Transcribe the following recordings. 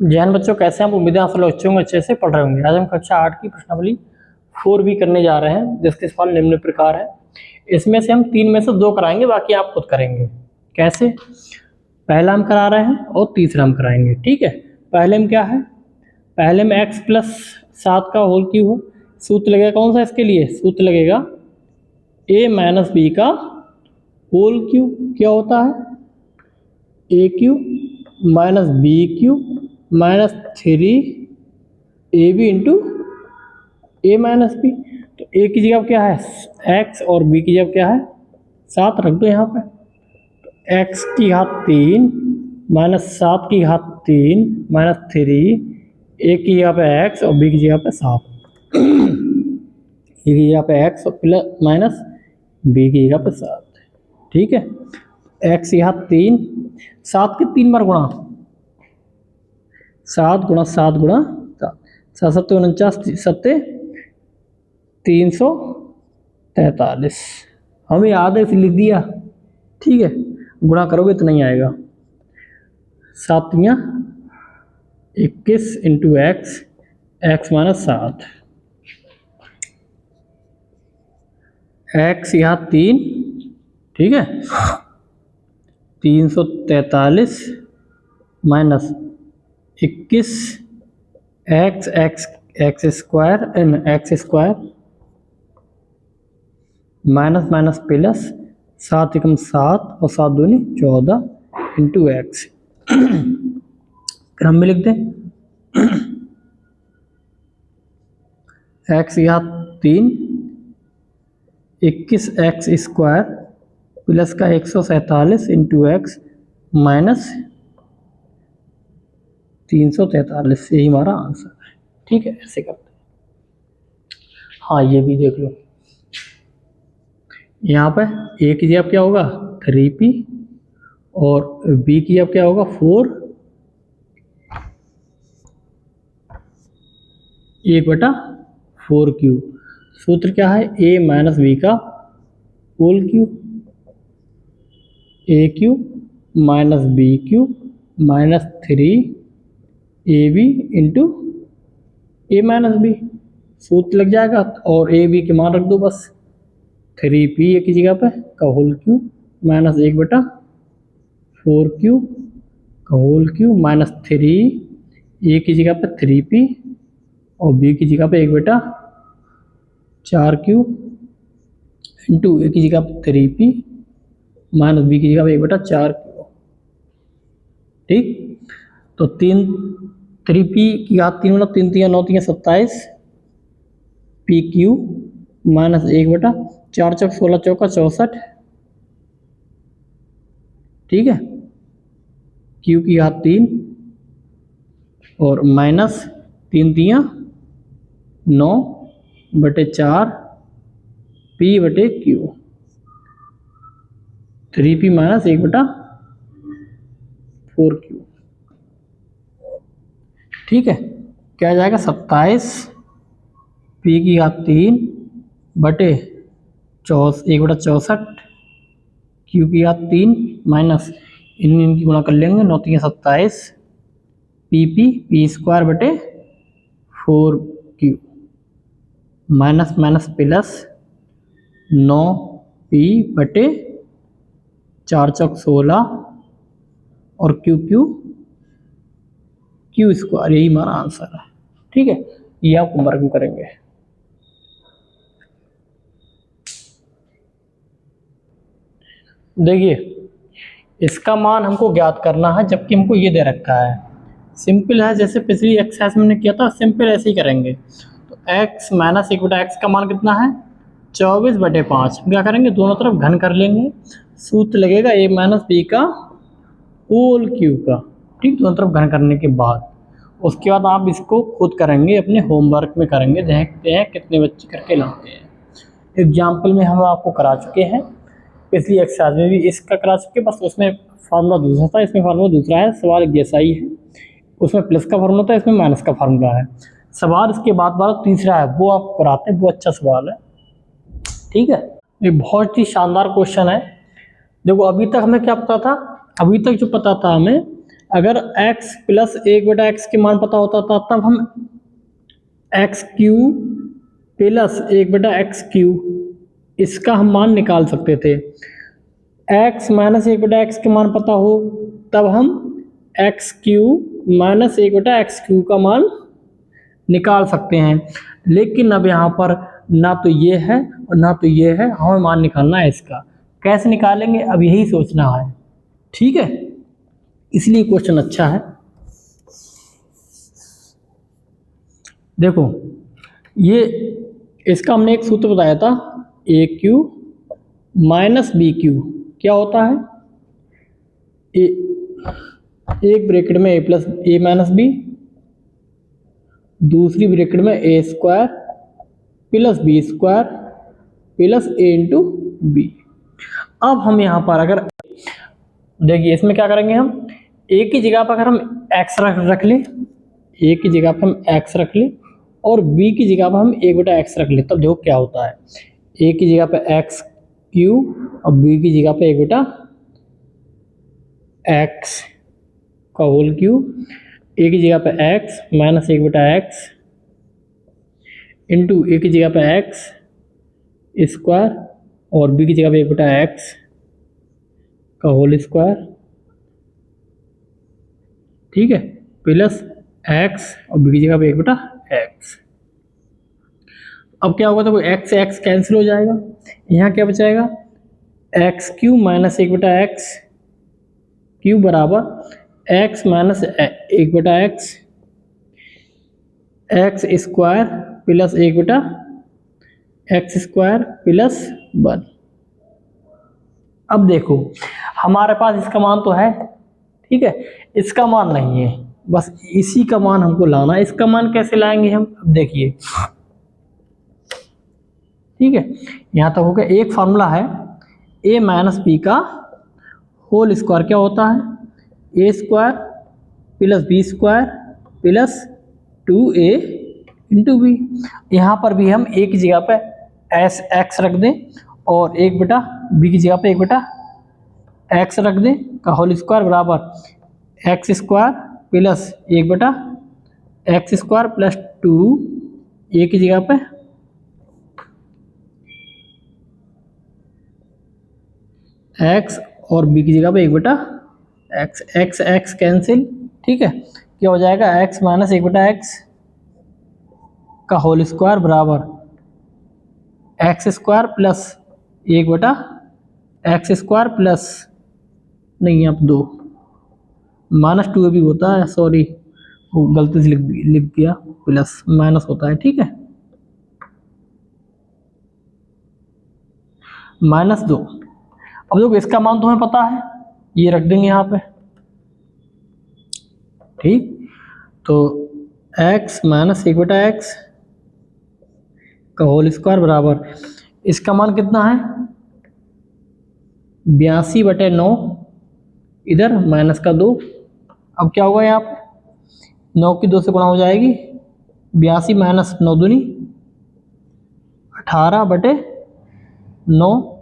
जैन बच्चों कैसे हैं? उम्मीदें आप सब बच्चों अच्छे से पढ़ रहे होंगे। आज हम कक्षा 8 की प्रश्नावली 4B करने जा रहे हैं, जिसके सवाल निम्न प्रकार है। इसमें से हम 3 में से 2 कराएंगे, बाकी आप खुद करेंगे। कैसे? पहला हम करा रहे हैं और तीसरा हम कराएंगे। ठीक है, पहले में क्या है? पहले में x प्लस 7 का होल क्यूब हो। सूत्र लगेगा कौन सा इसके लिए? सूत्र लगेगा a माइनस बी का होल क्यूब। क्या होता है? A cube minus B cube minus 3ab into A minus B. तो ए की जगह क्या है? x और b की जगह क्या है? 7 रख दो यहाँ पे। तो x की घात 3 माइनस 7 की घात 3 माइनस 3, ए की जगह पे x और b की जगह पे 7। ए की जगह पे x और प्लस माइनस b की जगह पे 7। ठीक है, x की घात 3, 7 के 3 बार गुणा, 7 गुणा 7 गुणा 7, 7 सत्ते 49, सत्ते 343। हमें याद है, लिख दिया। ठीक है, गुणा करोगे तो नहीं आएगा। 7 तियां 21 इंटू एक्स माइनस 7, एक्स यहाँ 3। ठीक है, 343 minus 21 x square minus minus plus 7 एकम 7 और 7 दूनी 14 इंटू एक्स। क्रम में लिख दें। एक्स यहाँ 3, 21 एक्स स्क्वायर प्लस का 147 इंटू एक्स माइनस 343, यही हमारा आंसर है। ठीक है, ऐसे करते हैं। हाँ, ये भी देख लो। यहाँ पे ए की जगह क्या होगा? 3p और b की जगह क्या होगा? 4, 1/4 क्यूब। सूत्र क्या है? a माइनस बी का whole cube, A cube minus B cube minus 3ab into A minus B. सूत्र लग जाएगा और ए बी के मान रख दो बस। 3p ए की जगह पे का होल क्यूब माइनस 1/4 क्यूब का होल क्यूब माइनस 3 ए की जगह पे 3p और b की जगह पे 1/4 क्यूब इंटू ए की जगह पे 3p माइनस बी की जगह पे 1/4 क्यूब। ठीक, तो 3p की घात 3 गुना 3 3 9 3 27 p क्यूब माइनस 1/4 चौक 16 चौका 64। ठीक है, क्यू की घात 3 और माइनस 3 3 9/4 p बटे क्यू। 3p minus 1/4 Q. ठीक है, क्या जाएगा? 27 p की घात 3 बटे 1/64 क्यू की घात 3 माइनस इनकी गुणा कर लेंगे। 9 3 27 पी स्क्वायर बटे 4 Q minus minus plus 9p बटे 4 चौक 16 और क्यू स्क्वायर, यही हमारा आंसर है। ठीक है, ये आप होमवर्क में करेंगे। देखिए, इसका मान हमको ज्ञात करना है, जबकि हमको ये दे रखा है। सिंपल है, जैसे पिछली एक्सरसाइज में हमने किया था, सिंपल ऐसे ही करेंगे। तो x माइनस 1/x का मान कितना है? 24/5। क्या करेंगे? दोनों तरफ घन कर लेंगे। सूत्र लगेगा a माइनस बी का होल क्यूब का। ठीक, दोनों तरफ घन करने के बाद उसके बाद आप इसको खुद करेंगे, अपने होमवर्क में करेंगे। देखते हैं कितने बच्चे करके लाते हैं। एग्जाम्पल में हम आपको करा चुके हैं, पिछली एक्सरसाइज में भी इसका करा चुके, बस उसमें फार्मूला दूसरा था, इसमें फार्मूला दूसरा है। सवाल जैसा ही है, उसमें प्लस का फार्मूला था, इसमें माइनस का फार्मूला है। सवाल इसके बाद वाला तीसरा है, वो आप कराते हैं, वो अच्छा सवाल है। ठीक है, ये बहुत ही शानदार क्वेश्चन है। देखो, अभी तक हमें क्या पता था? अभी तक जो पता था हमें, अगर x प्लस 1/x के मान पता होता था तब हम एक्स क्यू प्लस 1/x³ इसका हम मान निकाल सकते थे। x माइनस 1/x के मान पता हो तब हम x³ माइनस 1/x³ का मान निकाल सकते हैं। लेकिन अब यहाँ पर ना तो ये है और ना तो ये है, हमें मान निकालना है इसका। कैसे निकालेंगे अब यही सोचना है, ठीक है। इसलिए क्वेश्चन अच्छा है। देखो ये इसका हमने एक सूत्र बताया था, AQ माइनस BQ क्या होता है, एक ब्रैकेट में A plus A minus B, दूसरी ब्रैकेट में A² plus B² plus A into B। अब हम यहाँ पर अगर देखिए इसमें क्या करेंगे, हम A की जगह पर अगर हम x रख लें, A की जगह पर हम x रख लें और B की जगह पर हम 1/x रख लें, तब देखो क्या होता है। A की जगह पर x³ और B की जगह पर 1/x का होल क्यूब, A की जगह पे x minus 1/x into A की जगह पे x स्क्वायर और B की जगह पे 1/x का होल स्क्वायर, ठीक है, प्लस x और B की जगह पे 1/x। अब क्या होगा, तो x से x कैंसिल हो जाएगा, यहाँ क्या बचाएगा, x³ माइनस 1/x³ बराबर x minus 1/x x square plus 1/x² plus 1। अब देखो हमारे पास इसका मान तो है, ठीक है, इसका मान नहीं है, बस इसी का मान हमको लाना है। इसका मान कैसे लाएंगे हम, अब देखिए, ठीक है, यहाँ तक हो गया। एक फार्मूला है A माइनस B का होल स्क्वायर क्या होता है, A² plus B² plus 2A into B। यहाँ पर भी हम A की जगह पे x रख दें और 1/B की जगह पे 1/x रख दें का होल स्क्वायर बराबर x² plus 1/x² plus 2 A की जगह पे x और B की जगह पे 1/x, x कैंसिल, ठीक है, क्या हो जाएगा, x माइनस 1/x का होल स्क्वायर बराबर x² प्लस 1/x² प्लस नहीं, अब 2 माइनस 2 भी होता है, सॉरी वो गलती से लिख दिया, प्लस माइनस होता है, ठीक है, -2। अब देखो इसका मान तुम्हें पता है, ये रख देंगे यहाँ पे, ठीक, तो x माइनस 1/x का होल स्क्वायर बराबर, इसका मान कितना है, 82/9, इधर माइनस का 2। अब क्या होगा, यहाँ पे 9 की 2 से गुणा हो जाएगी, 82 माइनस 9 दूनी 18/9,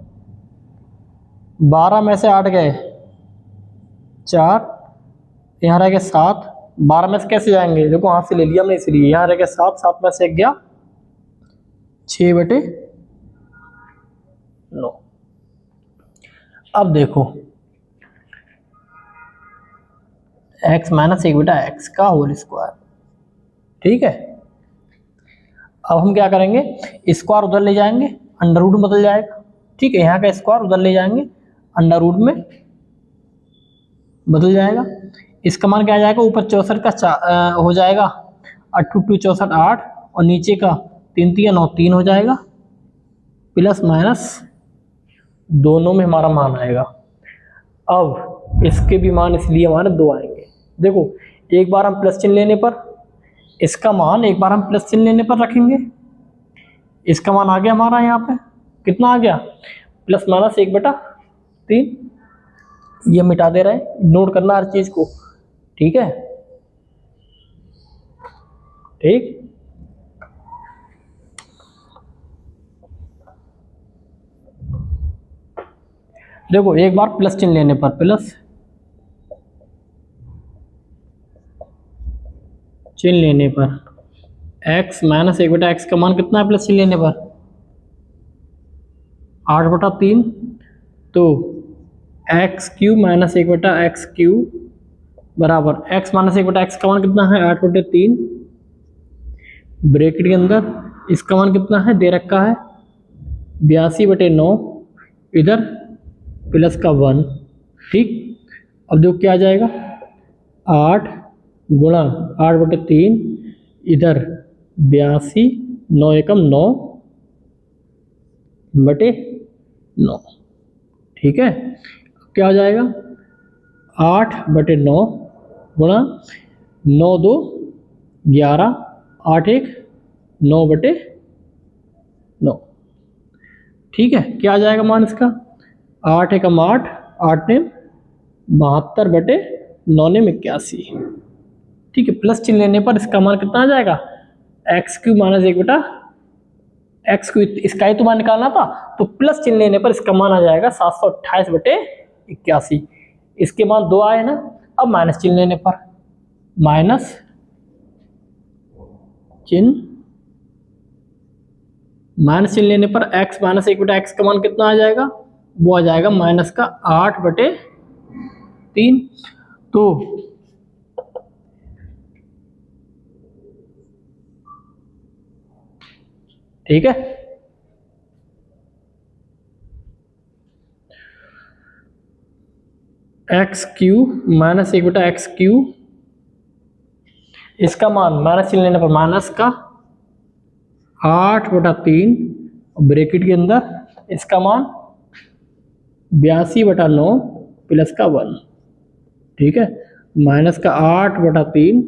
12 में से 8 गए 4, यहाँ रह गया 7, 12 में से कैसे जाएंगे, देखो हाथ से ले लिया हमने इसलिए, यहाँ रह गया 7, 7 में से 1 गया 6/9। अब देखो x माइनस 1/x का होल स्क्वायर, ठीक है। अब हम क्या करेंगे, स्क्वायर उधर ले जाएंगे, अंडर रूट बदल जाएगा, ठीक है, यहाँ का स्क्वायर उधर ले जाएंगे, अंडर रूट में बदल जाएगा। इसका मान क्या आ जाएगा, ऊपर 64 का हो जाएगा, 8 2 64 8 और नीचे का 3 3 9 3 हो जाएगा, प्लस माइनस दोनों में हमारा मान आएगा। अब इसके भी मान इसलिए हमारे 2 आएंगे। देखो एक बार हम प्लस चिन्ह लेने पर, इसका मान एक बार हम प्लस चिन्ह लेने पर रखेंगे, इसका मान आ गया हमारा यहाँ पे कितना आ गया, प्लस माइनस 1/3, ये मिटा दे रहे हैं, नोट करना हर चीज को, ठीक है, ठीक। देखो एक बार प्लस चिन्ह लेने पर, प्लस चिन्ह लेने पर x माइनस 1/x का मान कितना है प्लस चिन्ह लेने पर 8/3। तो x³ माइनस 1/x³ बराबर x माइनस 1/x का मान कितना है 8/3 ब्रैकेट के अंदर इसका मान कितना है दे रखा है 82/9 इधर प्लस का 1। ठीक, अब देखो क्या आ जाएगा 8 गुणा 8/3 इधर 82 9 एकम 9/9। ठीक है, क्या हो जाएगा 8/9 गुणा 9 2 11 8 1 9/9। ठीक है, क्या आ जाएगा मान इसका 8 एकम 8 8 ने 72/9 ने 81। ठीक है, प्लस चिन्ह लेने पर इसका मान कितना आ जाएगा x³ माइनस 1/x³ इसका ही तो मान निकालना था, तो प्लस चिन्ह लेने पर इसका मान आ जाएगा 728/81। इसके मान 2 आए ना, अब माइनस चिन्ह लेने पर माइनस चिन्ह लेने पर x माइनस 1/x का मान कितना आ जाएगा वो आ जाएगा माइनस का 8/3। तो ठीक है, x³ माइनस 1/x³ इसका मान माइनस चिन्ह लेने पर माइनस का 8/3 ब्रैकेट के अंदर इसका मान 82/9 प्लस का 1। ठीक है, माइनस का 8/3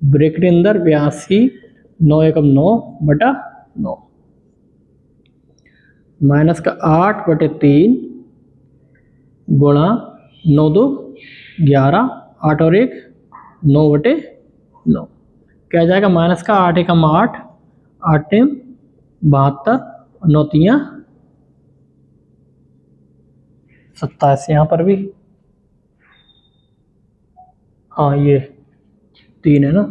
ब्रैकेट के अंदर 82 9 एकम 9/9 माइनस का 8/3 गुणा 9 2 11 8 और 1 9/9। क्या जाएगा माइनस का 8 एकम 8 8 ने 72 9 3 27। यहाँ पर भी हाँ ये 3 है ना,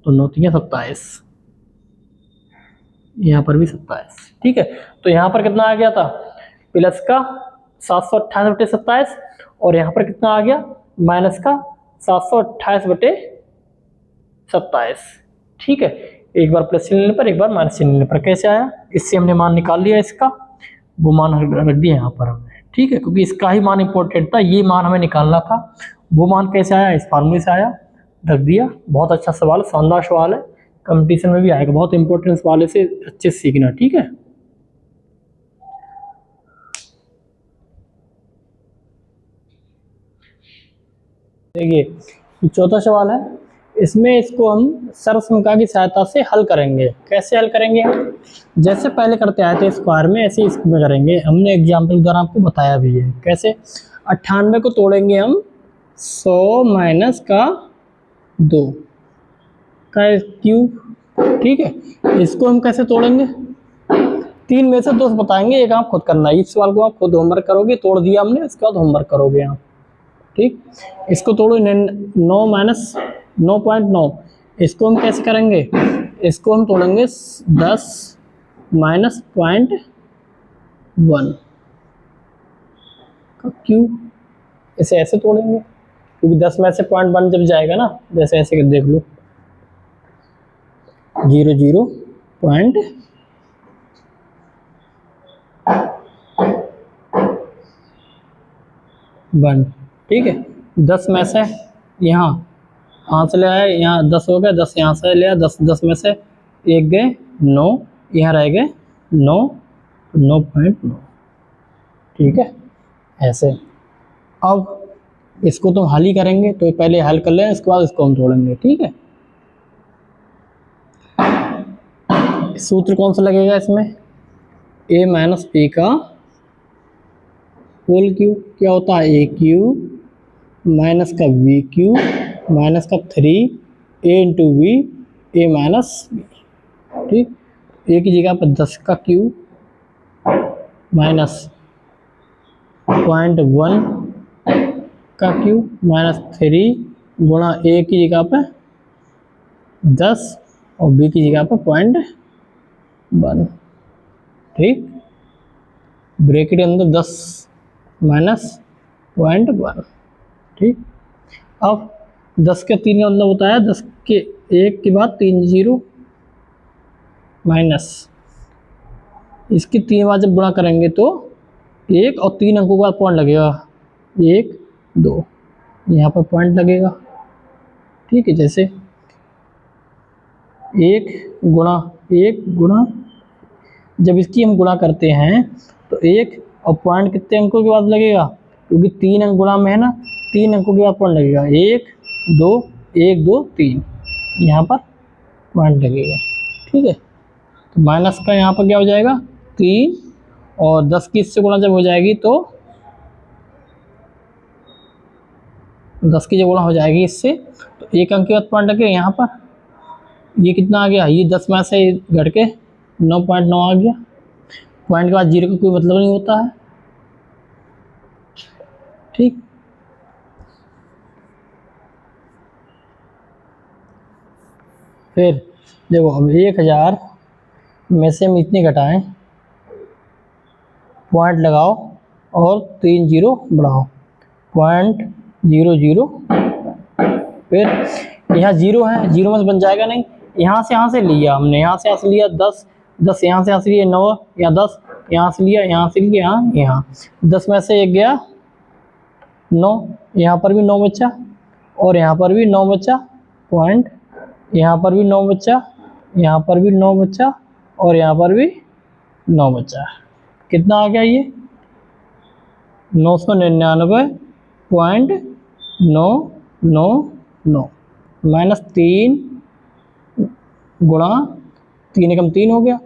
तो 9 3 27, यहाँ पर भी 27। ठीक है, तो यहाँ पर कितना आ गया था प्लस का 728/27 और यहाँ पर कितना आ गया माइनस का 728/27। ठीक है, एक बार प्लस चिन्ह लेने पर एक बार माइनस चिन्ह लेने पर कैसे आया, इससे हमने मान निकाल लिया, इसका वो मान रख दिया यहाँ पर हमने। ठीक है, क्योंकि इसका ही मान इंपॉर्टेंट था, ये मान हमें निकालना था। वो मान कैसे आया इस फार्मूले से आया, रख दिया। बहुत अच्छा सवाल, शानदार सवाल है, कंपटीशन में भी आएगा, बहुत इंपॉर्टेंट सवाल है, इसे अच्छे से सीखना। ठीक है, देखिए चौथा सवाल है, इसमें इसको हम सर्वसमीकरण की सहायता से हल करेंगे। कैसे हल करेंगे हम, जैसे पहले करते आए थे स्क्वायर में, ऐसे इसमें करेंगे। हमने एग्जाम्पल द्वारा आपको बताया भी है कैसे। 98 को तोड़ेंगे हम 100 माइनस का 2 का क्यूब। ठीक है, इसको हम कैसे तोड़ेंगे, 3 में से 2 बताएंगे, एक आप खुद करना है। इस सवाल को आप खुद होमवर्क करोगे, तोड़ दिया हमने, इसके बाद होमवर्क करोगे आप। ठीक, इसको तोड़ो 9 माइनस 9.9, इसको हम कैसे करेंगे, इसको हम तोड़ेंगे 10 माइनस 0.1 का क्यूब। इसे ऐसे तोड़ेंगे क्योंकि 10 में से 0.1 जब जाएगा ना, जैसे ऐसे देख लो 0.1। ठीक है, 10 में से यहाँ से ले आए, यहाँ 10 हो गया, 10 यहाँ से ले आया, 10 में से 1 गए 9, यहाँ रह गए 9.9। ठीक है, ऐसे। अब इसको तो हल ही करेंगे, तो पहले हल कर लें, इसके बाद इसको हम तोड़ेंगे। ठीक है, सूत्र कौन सा लगेगा इसमें, a माइनस p का होल क्यूब। क्या होता है a क्यूब माइनस का v क्यूब माइनस का 3 a into v a minus b। ठीक, a की जगह पर 10 का क्यूब माइनस 0.1 का क्यूब माइनस 3 गुणा ए की जगह पे 10 और बी की जगह पे 0.1, ठीक। ब्रैकेट के अंदर 10 माइनस 0.1, ठीक। अब 10 के 3 का मतलब होता है 10 के 1 के बाद 3 जीरो माइनस इसकी 3 बार जब गुणा करेंगे तो 1 और 3 अंकों के बाद पॉइंट लगेगा, 1 2, यहाँ पर पॉइंट लगेगा, ठीक है। जैसे 1 गुणा जब इसकी हम गुणा करते हैं तो 1 और पॉइंट कितने अंकों के बाद लगेगा, क्योंकि 3 अंक गुणा में है ना, 3 अंकों के बाद पॉइंट लगेगा, 1 2 1 2 3, यहाँ पर पॉइंट लगेगा, ठीक है। तो माइनस का यहाँ पर क्या हो जाएगा 3 और 10 की इससे गुणा जब हो जाएगी तो 10 की जब गुणा हो जाएगी इससे तो 1 अंक के बाद पॉइंट लगेगा यहाँ पर। ये कितना आ गया, ये 10 में से घट के 9.9 आ गया। पॉइंट के बाद जीरो का कोई मतलब नहीं होता है, ठीक। फिर देखो अब 1000 में से हम इतने घटाएं, पॉइंट लगाओ और 3 जीरो बढ़ाओ, 0.00। फिर यहाँ जीरो है, जीरो में से बन जाएगा नहीं, यहाँ से लिया हमने, यहाँ से लिया 10, 10 यहाँ से लिया 9 या 10 यहाँ से लिया, यहाँ 10 में से एक गया 9, यहाँ पर भी 9 बचा और यहाँ पर भी 9 बचा, पॉइंट यहाँ पर भी 9 बचा, यहाँ पर भी 9 बचा और यहाँ पर भी 9 बचा। कितना आ गया ये 999.999 माइनस 3 गुणा 3 एकम 3 हो गया,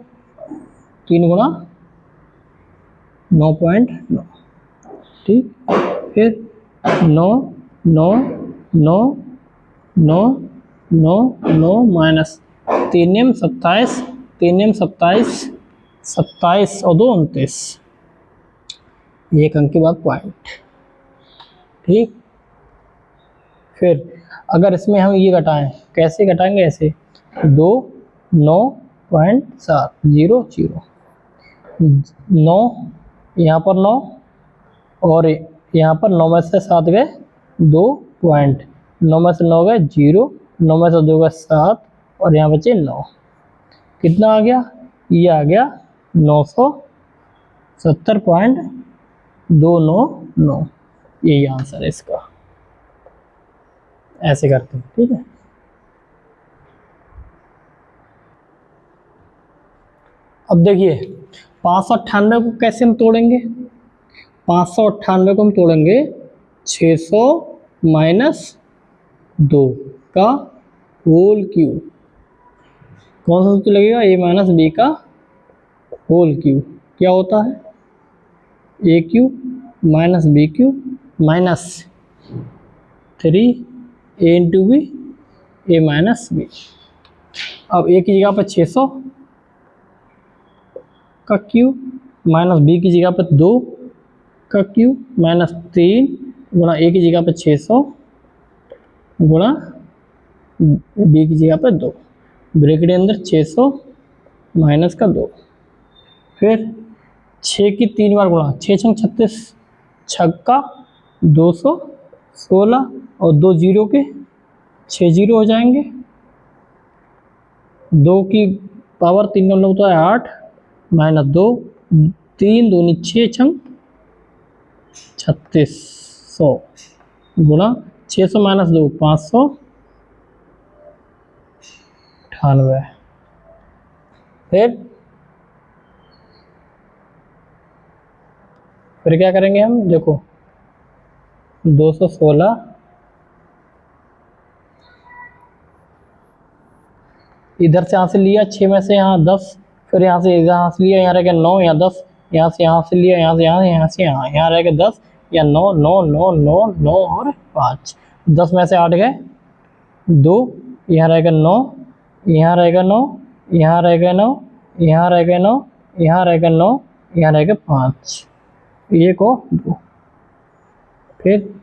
3 गुणा 9.9, ठीक। फिर 9 9 9 9 9 9 माइनस 3 27 3 27 27 और 2 29, एक अंक के बाद पॉइंट, ठीक। फिर अगर इसमें हम ये घटाएं, कैसे घटाएंगे, ऐसे 2 9.700 9 यहाँ पर 9 और यहाँ पर 9 में से 7 गए 2 पॉइंट, 9 में से 9 गए 0, 9 में से 2 गए 7 और यहाँ बचे 9। कितना आ गया, ये आ गया 970.299, यही आंसर है इसका। ऐसे करते हैं, ठीक है। अब देखिए 598 को कैसे हम तोड़ेंगे, 598 को हम तोड़ेंगे 600 माइनस 2 का होल क्यूब। कौन सा सूत्र लगेगा, ए माइनस बी का होल क्यूब क्या होता है, A cube minus B cube minus 3 A into B A minus B. अब ए की जगह पर 600 का क्यूब माइनस बी की जगह पर 2 का क्यूब माइनस 3 गुणा ए की जगह पर 600 गुणा बी की जगह पर 2, ब्रैकेट के अंदर 600 माइनस का 2। फिर 6 की 3 बार गुणा, 6 छंग 36, छक्का 216 और 2 जीरो के 6 जीरो हो जाएंगे, 2 की पावर 3 का मतलब होता है 8 माइनस 2, 3 दूनी 6 छंग 3600 गुणा 600 माइनस 2 598। फिर क्या करेंगे हम, देखो 216 इधर से यहाँ से लिया 6 में से यहाँ 10, फिर यहाँ से लिया, यहाँ रहेगा 9 या 10, यहाँ से लिया, यहाँ से यहाँ रहेगा 10 या 9 9 9 9 9 और 5, 10 में से 8 गए 2, यहाँ रहेगा 9, यहाँ रहेगा 9, यहाँ रहेगा 9, यहाँ रहेगा 9, यहाँ रहेगा 9, यहाँ रहेगा 5, 1 और 2। फिर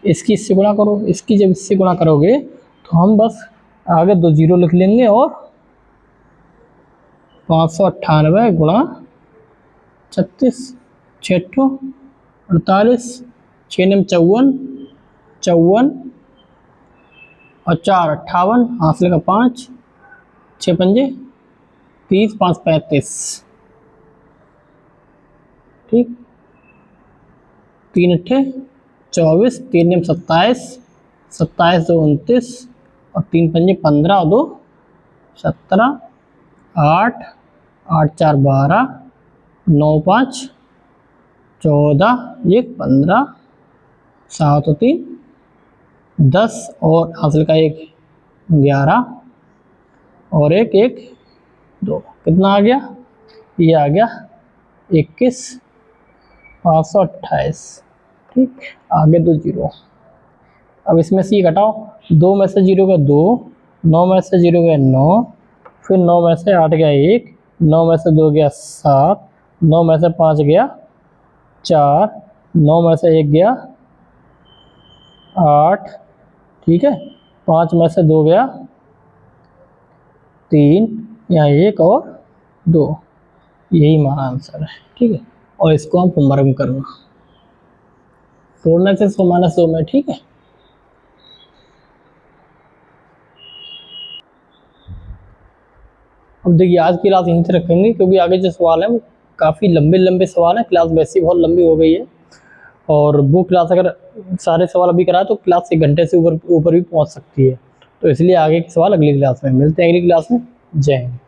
इसकी इससे गुणा करो, इसकी जब इससे गुणा करोगे तो हम बस आगे 2 जीरो लिख लेंगे और 598 गुणा 36, 6 48, 6 9 54, 54 और 4 58, हासिल का 5, 6 पंजे 30, 5 35, ठीक, 3 अट्ठे 24, 3 9 27, 27 2 29 और 3 पंजे 15 और 2 17, 8 8 4 12, 9 5 14, 1 15, 7 और 3 10 और हासिल का 1 11 और 1 1 2, कितना आ गया? ये आ गया 21 528, ठीक। आगे 2 जीरो। अब इसमें से ये घटाओ, 2 में से 0 गया 2, 9 में से 0 गया 9, फिर 9 में से 8 गया 1, 9 में से 2 गया 7, 9 में से 5 गया 4, 9 में से 1 गया 8, ठीक है, 5 में से 2 गया 3, यहाँ 1 और 2, यही हमारा आंसर है, ठीक है। और इसको हम होमवर्क में करना, तोड़ने से 100 - 2 में, ठीक है। अब देखिए आज की क्लास यहीं से रखेंगे क्योंकि आगे जो सवाल है वो काफ़ी लंबे लंबे सवाल हैं। क्लास वैसे ही बहुत लंबी हो गई है और वो क्लास अगर सारे सवाल अभी कराए तो क्लास 1 घंटे से ऊपर भी पहुंच सकती है। तो इसलिए आगे के सवाल अगली क्लास में मिलते हैं, अगली क्लास में। जय हिंद।